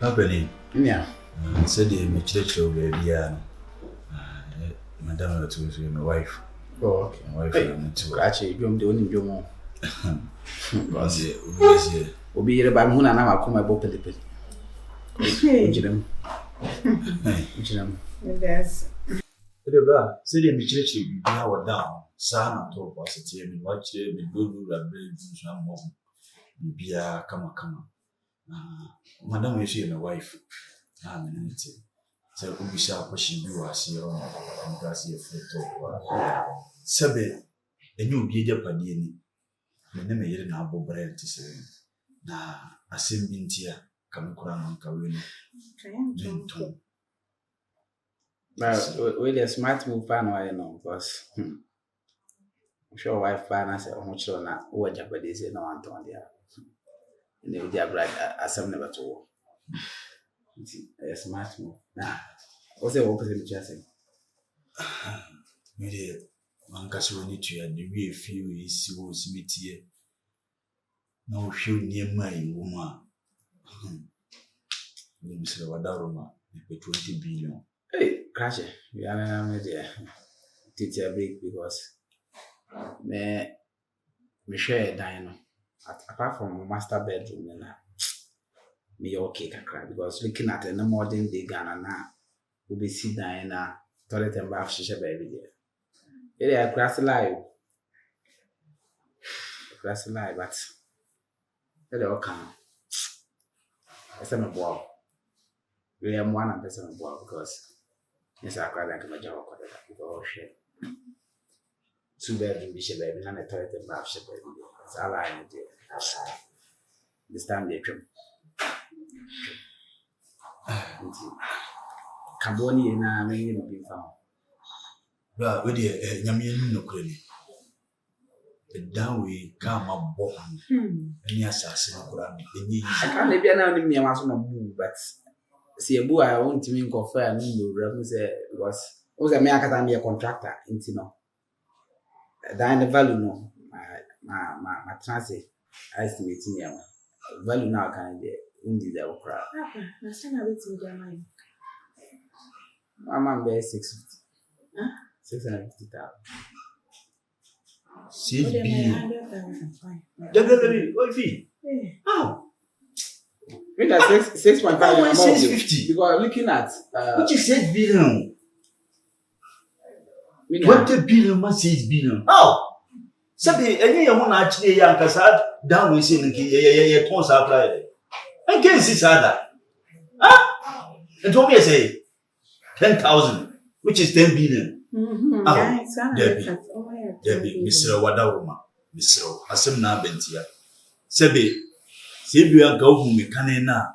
Happening? Yeah. Said the mature baby, Madame to my wife. Oh, okay. My wife and two. Actually, you don't do more. Obi yere ba mu na na makoma bo pelepele. Ujirem. Yes. The bra, say the mature baby, I was down. Son of top was a team, watch it, me go do that brain, some more. Bia, come. Madame is my wife. I'm an entity. So we shall push you as your own, and that's your foot. Sabe, and you be a Japanese. The name is not Bobrel to say. Na asimbintia kamukura nkawini we the smart move pan why no because I'm sure wife plan say o chiro na o Japanese na wan ton dia ne dia brag asem never to a smart move na o say o pese mi chase me de mankaso ni tua de we feel is wo simitie na o hwe niema yi wo ma ni misle wadaroma ni 20 billion. Hey crash we are me there take a break because me share dino apart from master bedroom na me okay kakra because looking at the modern day Ghana na we be sit down na toilet and bath shisha baby there it is grass live but it all come esa me boa we am one and person boa because yes I quite like my job because shit 2 bedroom be baby na toilet and bath shisha baby that's all I need this time they come Camboni na me ni be found Bra we de nyame enu nokure ni down we come up bomb any assassin kura ni enyi I can't be na ni me so na bu but see a bu I want to mean confirm no revenue say because was a me akata me contractor into no that the value no my transit I estimate me value now can be indi the okra Papa, na sana wetin dey mind. I'm be 650 650,000 6 billion. 100,000. Definitely, what fee? How? when that 6.5 650 because looking at which is 6 billion. when 20 billion man 6 billion. How? Sabi any you want actually yan kasa down we say nki ye ton sa apply. And can see sada. Ah? And told me say 10,000 which is 10 billion. Guys, Debbie, Mr. Wadaroma, Mr. Asem na bentia. Sebe, Sebian go whom we can na.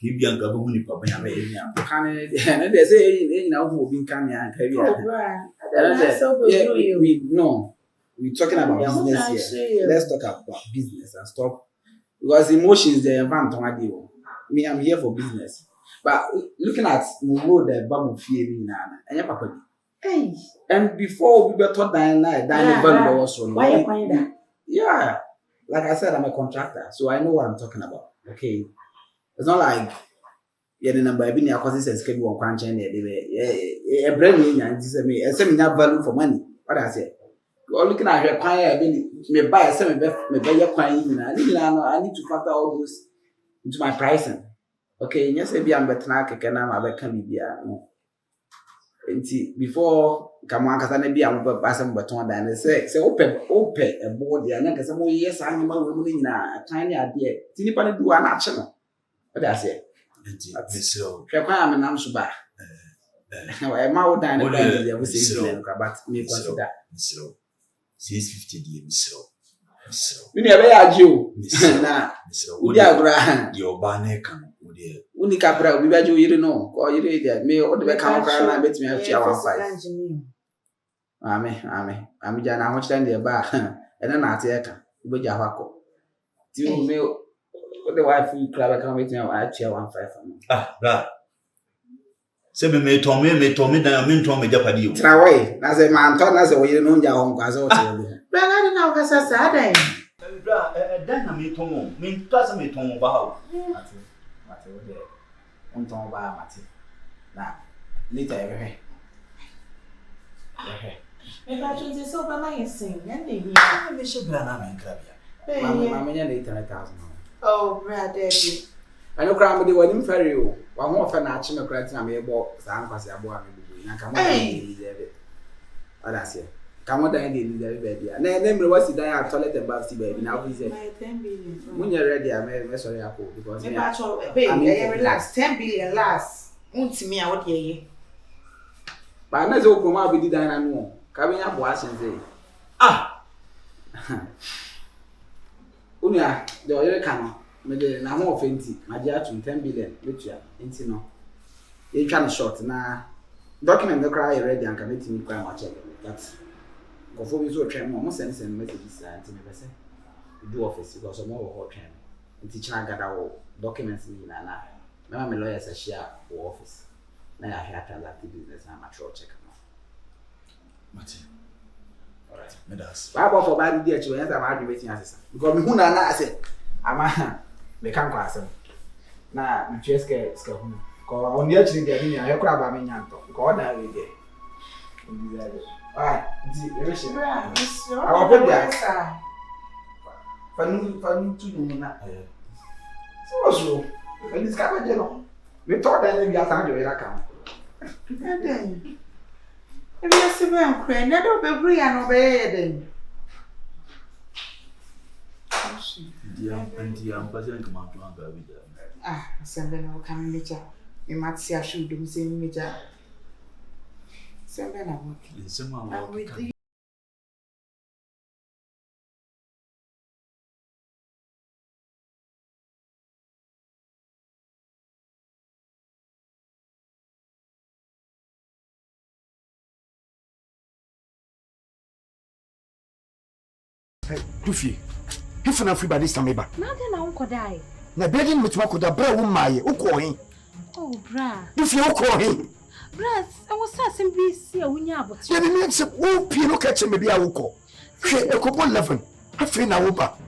Kibian go whom you papa ya me. can they say you know who been can and carry we no we talking about business here. Let's talk about business and stop because emotions they want to do. Me I'm here for business. But looking at Kumawood the babu fear na anya papa. Hey, And before we were taught that value was so why you find that? yeah, like I said, I'm a contractor, so I know what I'm talking about. Okay, it's not like yeah, the number being a cause says can be on crunch and a brand new and this me a seminar value for money. What I say, you're looking at your client, may buy a semi may buy your client. I need to factor all those into my pricing. Okay, yes, maybe I'm better now. Can I can be no. Before come on, because I be able to pass some baton and say open a board there. And some yes, I'm a tiny idea. Tinipani do an action. What I say, Mr. I'm an answer back. I'm out down the but me consider 650 Mr. we never had you. Nah, we are grand. Your banner can Unica bra, we bet you know, or you read that me or the account and bet me a chair 1.5. I'm Jan, how much time they bar and then I take with your hako. Do you know what the wife you club account with me? I chair 1.5. Ah, that. Sebe me told me that I mean to me Japanese. Traway, as a man, turn as a way you know your home as well. But I don't know what's sad. Then I mean to me, class me to about. on ton ba mate. Na later every. Me ba chunzi so ba my sing and they Me she bra na me krabia. Mama nya 800,000. Oh, brother. I know crime de wani mfari o. Wa ho fa na achi me krati na me bo sa ankwase abo a me bubu. Na ka mo dey deserve. Odase. Ka mo dey deserve baby. Na mre wasi dan a toilet and bath baby. Na we say. My 10 billion. Munya ready a me sorry akọ because Me ba cho baby, relax. 10 billion last. Untimi a what ye. Ba na zo ko ma bi di dan na no. Ka be nya bo asen say. Ah. Unia, the oil can. Me de na mo ofenti. Ma dia to 10 billion. Metua. Enti no. E twa short na document the cry ready and can me cry ma check. But go for me so try mo send messages and me pese. Do office because some more hot train. Enti china gada wo documents ni na. Me lawyer say share wo office. Na ya hia transact business na ma check no. Mate. Alright, me das. Baba for bad dey chiwe yanta ma do wetin asesa. Because me hu na ase. Ama me kan kwa asem. Na me cheske hu. Ko on dey chiri dey ni ahekura ba me nyanto. Ko oda we dey. Ah, di e she. Awa pe dia. Fanu tu ni na. So. Me discover je no. Me to da ni bi asan jo ira kan. Eden. Ebi ase be nkre, na do be bri ya no be ye den. Dia pase nkama to anga bi da. Ah, sembe na ka me meja. Me matsi ashu dum se me meja. Sembe na wo. Nsema wo. Dufi. If na free by this time eba. Na de na unko dai. Na bedin mutuma ko da bra wo maaye. Uko hin. Oh bra. Dufi uko hin. Bra, I was asking be see a wunya abot. Ye me se wo pie no ka che me bia uko. Hwe ekobo 11. Afi na wo ba.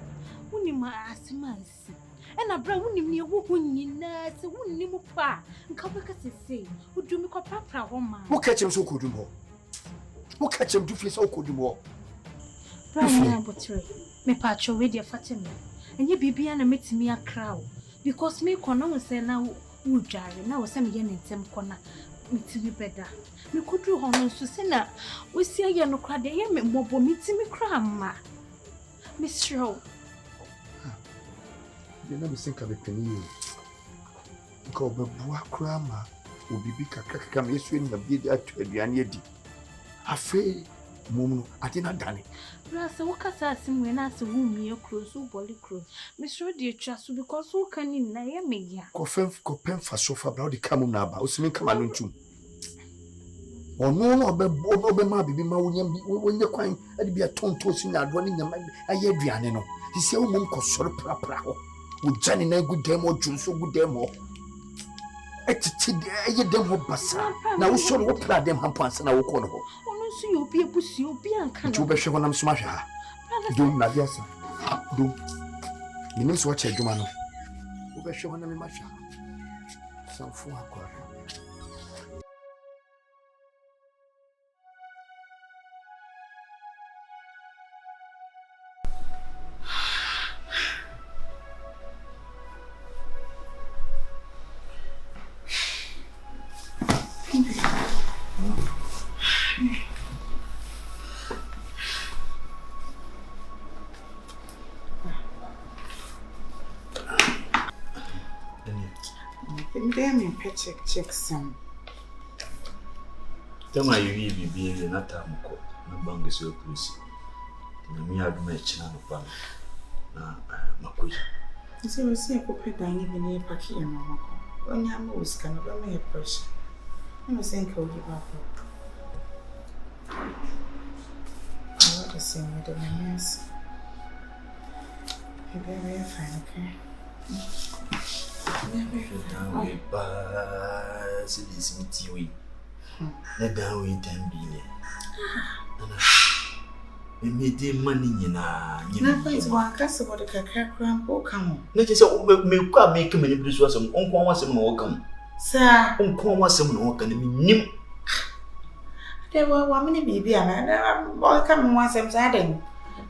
Wuni ma asimansi. E na bra wuni me wo ho nyina se wuni mu pa. Nka beka sese. Udu mi ko prapra ho ma. Wo ka che so ko dum ho. Wo ka che Dufi so ko dum ho. Bra na abotre. Me pa cho we dia fatemi. Enye bibia na metimi akra wo. Because me kono wo se na wo dware na wo se me ye ntem kona. Mitimi beda. Me kudru ho no so se na wo sia ye no kra de ye me mobo mitimi kra ma. Me sro. Ye na be senka be pani. Ko be bua kra ma obibi kakaka me yesu ni bi de atu aduane adi. Afi mumno adina dane. Brasa wakasa asimwe na ase wumie close uboli close. Me sure de twa so because who can na ye me ya. Ko pen fa sofa bra de kam na ba. Osimi kama no ntum. Ono no be ma bibi ma wonye kwan ade bia tonto si na ado ne nyama aye aduane no. Sisi wo mum ko soro prapra ho. Wo jani na gudem o junso gudem ho. Etiti de aye dem ho basa. Na wo soro wo pra dem hampansa na wo ko no ho. So you be ebusi obi anka no. Be hwe honam so mahwe ha. Dum na biasa. Dum. Minim so wacha adwuma no. Wo be hwe honam mahwe ha. Sanfo akwa. Check some. Tama you be na tamko na bangi so police. Na mi aduma china no pa. Na makoyi. Nse we see ko peda ni bi ne paki e mama ko. Onya ma uska no ba me pressure. No say nka o give up. I want to see with the mess. Very fine, okay? We pass this meeting. Let down with 10 billion. We made the money in a nothing's one castle for the crack ramp or come. Let us make many blue was some uncle was some more come. Sir, Unko was some no can mean. there were 1 minute baby, and I'm coming once I'm saddened.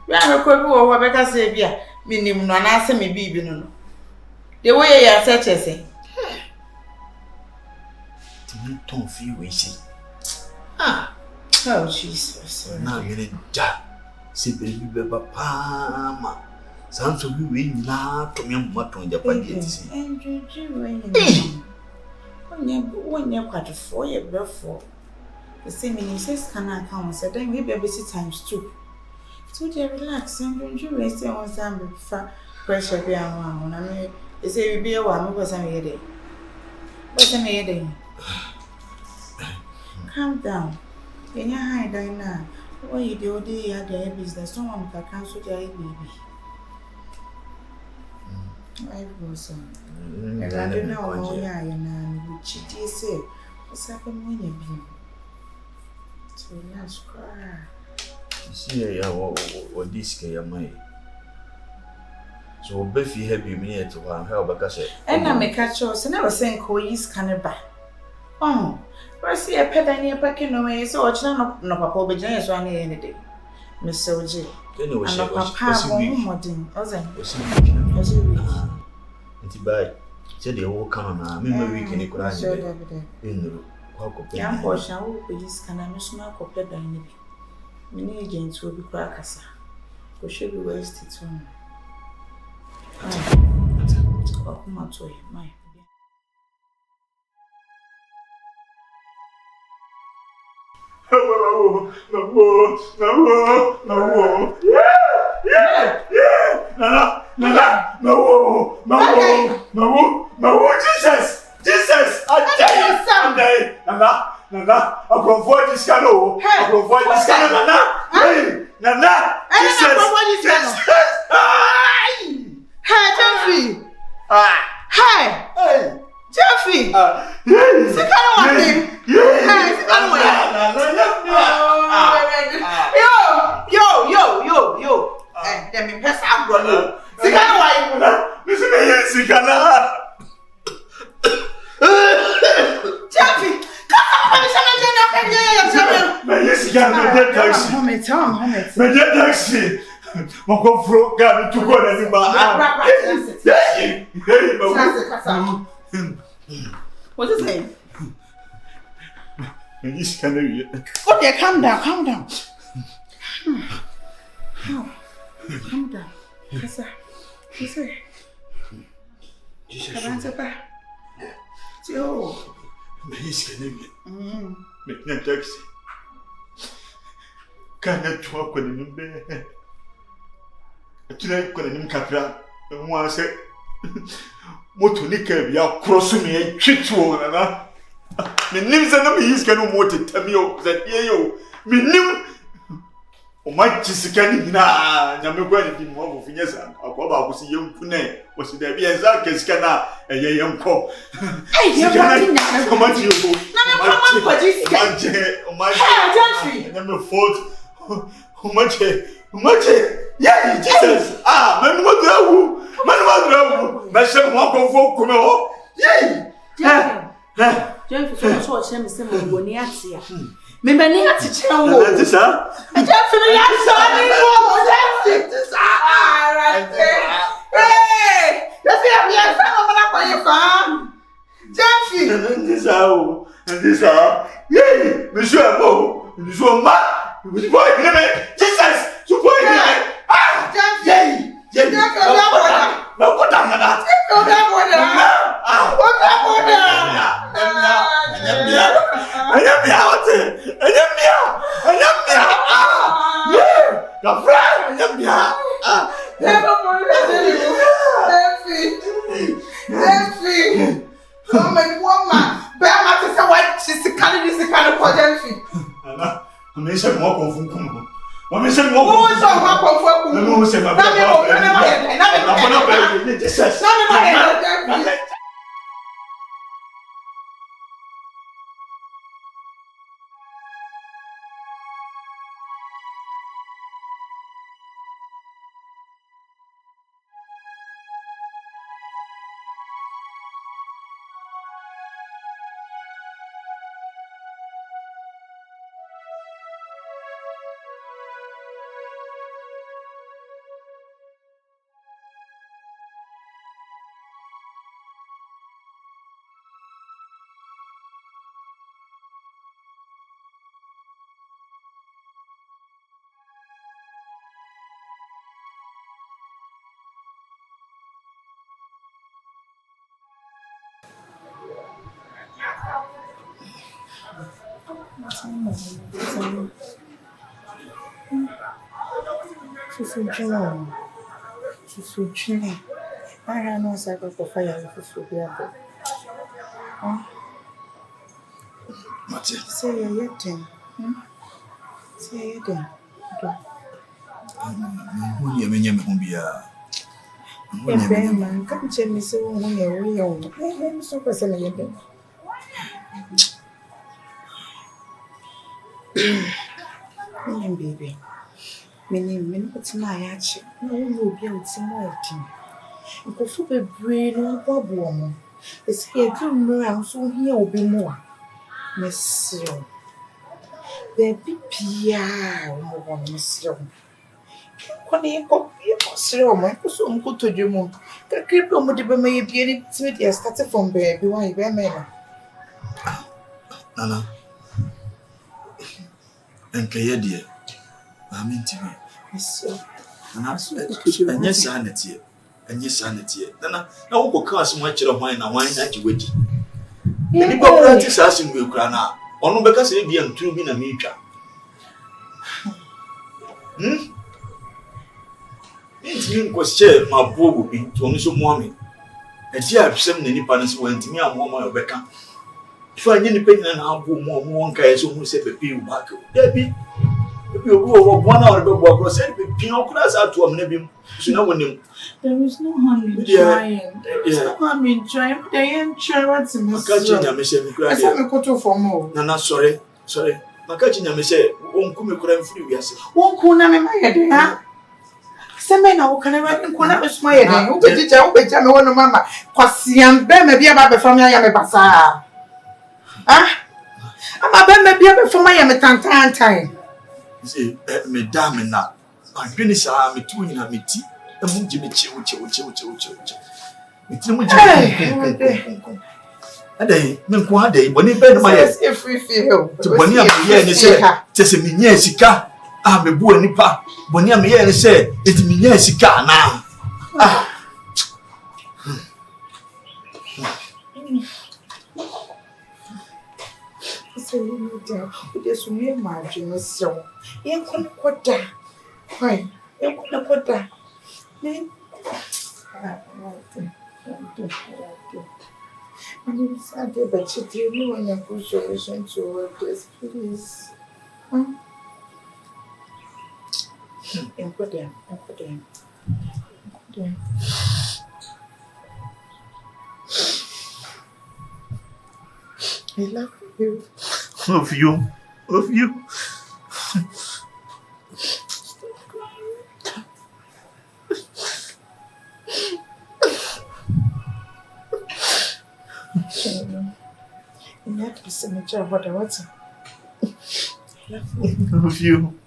We are a quick war, better say, yeah, meaning no answer me, baby. No, the way you are such as say. Don't feel wasting. Oh, Jesus. Now you're in Jack. See, baby, Papa. Sounds to be winning now to me, what on Japanese. And you, when you're quite a 4 year before. The same in says can I come and said, then we babysit times 2. So they relax and don't you waste on some pressure beyond. I mean, they say we be a one was a day. What's a day? Calm down. In your high now. What you do, they are their business. Someone can cancel their baby. I was on. And I don't know how you are, which it is. What's happened when you be? So let's cry. See, what this can so Buffy happy me to help because and I make a choice, and I was saying, Coy's cannibal. Oh, I see a pet and a packing away, so it's not no papa, but James one any day. Miss Soji. Then was papa, modern, wasn't was said the whole canon, maybe we can equalize in young boys shall be his cannon, small copper than me. Many agents will be crackers. We should be wasted soon. Oh, my toy, my. No, Jesus, Nana, I confront this canoe. I confront this canoe, Nana, Jesus. Hey, Gyamfi. Hey, Gyamfi. Sit down one day. Hey, sit down one day. Yo. Let me pass out one. Sit down one. Listen to me, Sikana. Gyamfi. What's his name? Okay, calm down. Calm down. Kasa. Yo. He's Canadian. Make no taxi. Can't talk with him there. I can't call him Capra. And one said, Motonica, you are crossing me a treat to one another. The names are he's going to want to tell me that you, me knew. O my Jessica, I'm going to be more of yes, I'll go back with young Pune. Was there be a Zakascana, a young cop? How much you go? Number 4. How much? Yeah, Jesus. Man, Masha walk of Kumawood. Yay! Gyamfi so so che me se mo woni atia. Me bani ati che wo. That's sir. Gyamfi no ya so ni mo Gyamfi. Right. Hey! That's it we are some na kwa you fa. Gyamfi. This yay! Monsieur Mo, nous sommes mal. Vous voyez Jesus, tu vois Gyamfi. Yay! No put down that. I don't know if I go fire for the say you're yet. Say it then. Who you mean, Mumbia? Man, come tell me so when you're young. I'm so personally. Baby, meaning what's my action? No, you'll be able to more. Go for the brain or bob woman. It's here to around, so here will be more. Monsieur, baby, Pia, Monsieur. When you go, you must show my person go to your mom. The creep on the may be any sweet started from baby. Why, man? Nana. And Kayadia, I mean to me. Monsieur, And yes, sanity. And yes, sanity. Then I will cast much of wine and wine at you wait. Anybody is asking you, Grana, or no, because it be a true being a meter. It was chair, my boy would be to only some woman. And she have sent any partners went to me and Mama Rebecca. If I any penny and I'll go more one guy, so who said the people back. Debbie, if you go 1 hour ago, I said, Pino class out to a name. So no one. There is no harm in trying. There is no harm in trying. They ain't trying to miss. I said, we go for more. No, sorry. My catching a message won't come a free. Yes, won't come na my head. Send now can I write in Kuna's my head? Who did you tell me one of Mamma? Quasian, Ben may be about the family. I am a bazaar. Ah, I'm a Ben may be about for my time. See, Madame, and now I've been a me two in a meeting. The moon Jimmy chill. It's no a day, Minquade, when he bent my head, if we feel to Bonia, and said, Tessimi, yes, he can't. I'm a boy nipa. Bonia, me said, it's me, yes, he can't now. So, you know, there's me margin, so you couldn't put that. Why, you couldn't put that. I'm sad, but you tell me when you put solution to this, please. And put them. I love you. Of you. In that case, I'm sure about the water. Love you.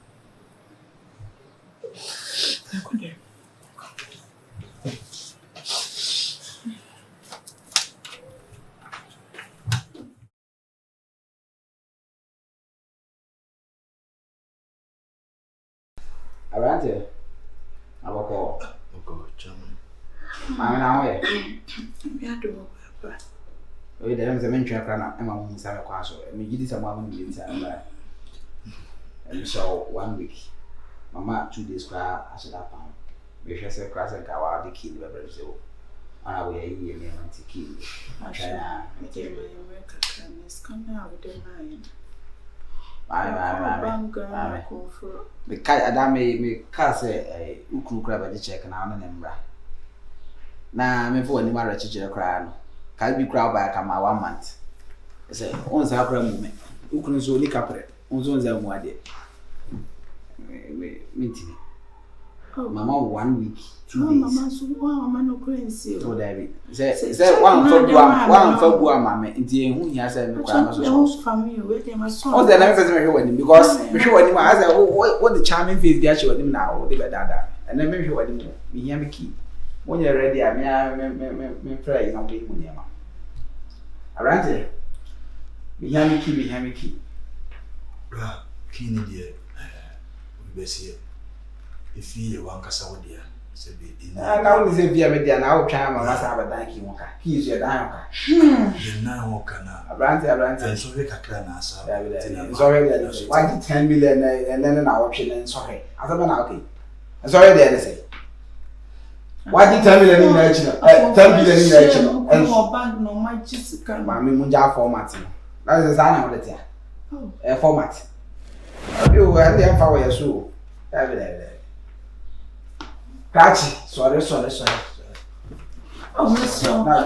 Arante, abako. German. Mama na we. Me ado papa. We dey am say me ntwa kra na e ma mo nsa me kwa so. Me gidi say mo am ni nsa na. And so 1 week. Mama 2 days kra asida pan. We hwe say kra say ka wa de key be bre say o. Ana we yi me anti key. Asha. Me dey me work kra na scan na we dey mind. Bye. Me kai adame me ka say ukru kra ba de check na ona na mbra. Na me fo ni mara chichire kra no. Ka bi kra ba ka ma 1 month. Say on sa kra mu me. Ukru so ni kapre. On so nza mu ade. Minti. Mama 1 week, 2 days. Mama no crazy. So David. Say one for bua mama. Nti ehun hia say me kwa so. Family we dey my son. O dey na me say me hwe wani because me hwe wani ma as what the charming face dey actually wani na o dey be dada. And then me hwe wani me hia me ki. When you ready me pray na dey mu niam. Arante. Me hia me ki. Bra, kini dey. Besi if you want kasa wodia Now is a via media now try my master have a danky walker. He is your danker. You're now walking now. A brand, and so we can clear us. It's already 1 to 10 million and then an option and sorry. As a man, okay. I'm sorry, there say. 1 to 10 million in nature, 10 million in nature, and more bad no my Jessica. Mammy Munja formatting. That is the sign of the a format. You were there for your soul. Catchy, sorry. Oh, Monsieur, my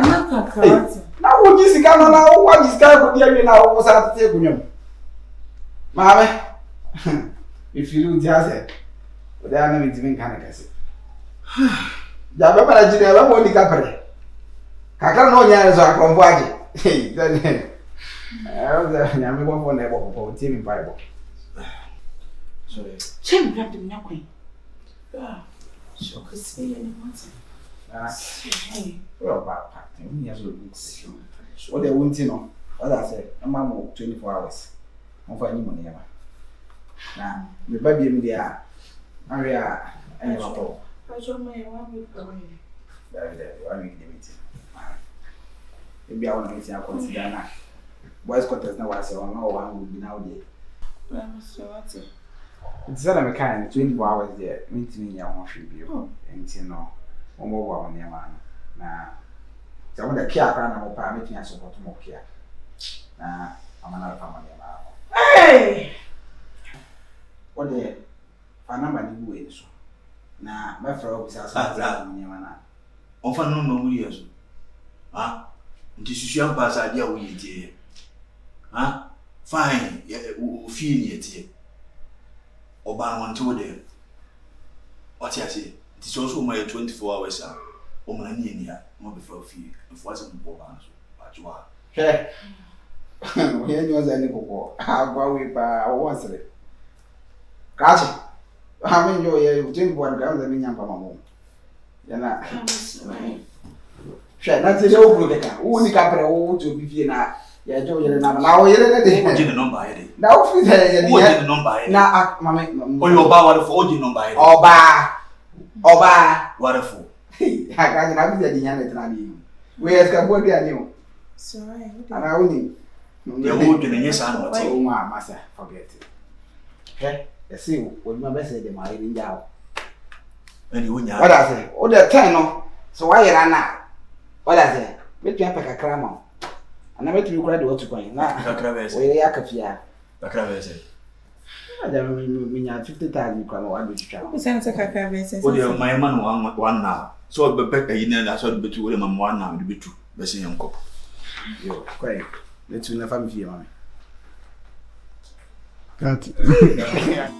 mother. Now, what is the gun now? What is going to be now? Was out to take him? Mamma, if you do just it, but I am even kind of say. Jabba, I did never want the capre. I can't know yet as I come watch it. I was one neighbor for Timmy Bible. Sorry. Jim grabbed him now, Queen. So could see anyone. Well, about packing, he has a good situation. What they won't know, what I said, a mamma 24 hours. I'm finding money ever. Now, the baby in the air, Maria, and your papa. I told me one week away. There, 1 week meeting. Maybe I want to meet you. I consider now. Boys' contest now, I say, oh, no one will be now there. It's not a kind 24 hours there. Meeting me, I want to be and you know, one more on your man. Now, some of the care can have a meeting as support more care. Now, I'm another family. Hey! What the Panama do is now, my friend was asking your man. Often no years. Ah, this young pass idea we did. Ah, fine, feel yet here. Oban one to them. What I say, it is also my 24 hours. Oh, my near, not before few, if wasn't Boban, but you are. Hey, when was any before? I'll go away by once. Catch it. How many you drink 1 gram the minion from a mom? You're not. Shall not say, oh, only capital to be here. Yeah, Joe, you're not now. You're the number. Now, if the number now, mamma, or your bar for the number. Oba, Wonderful. I can't have the Yanni. Where's Cambodia new? Sorry, And I only. You're working in yes, I'm oh, my master, forget it. Hey, you see, when my message, the my in Yao. And you wouldn't. What I say? Oh, the 10, so why you run now? What I say? Make me a crammer. And I met you credit what to point. Now, where you are, Kafia. The Cravese. I don't mean 50,000 you come over to travel. Oh, my man one now. So I bet a year that's what between them and 1 now to be true. Bessie uncle. Yo, quiet. Let's win a family, mommy. Got it.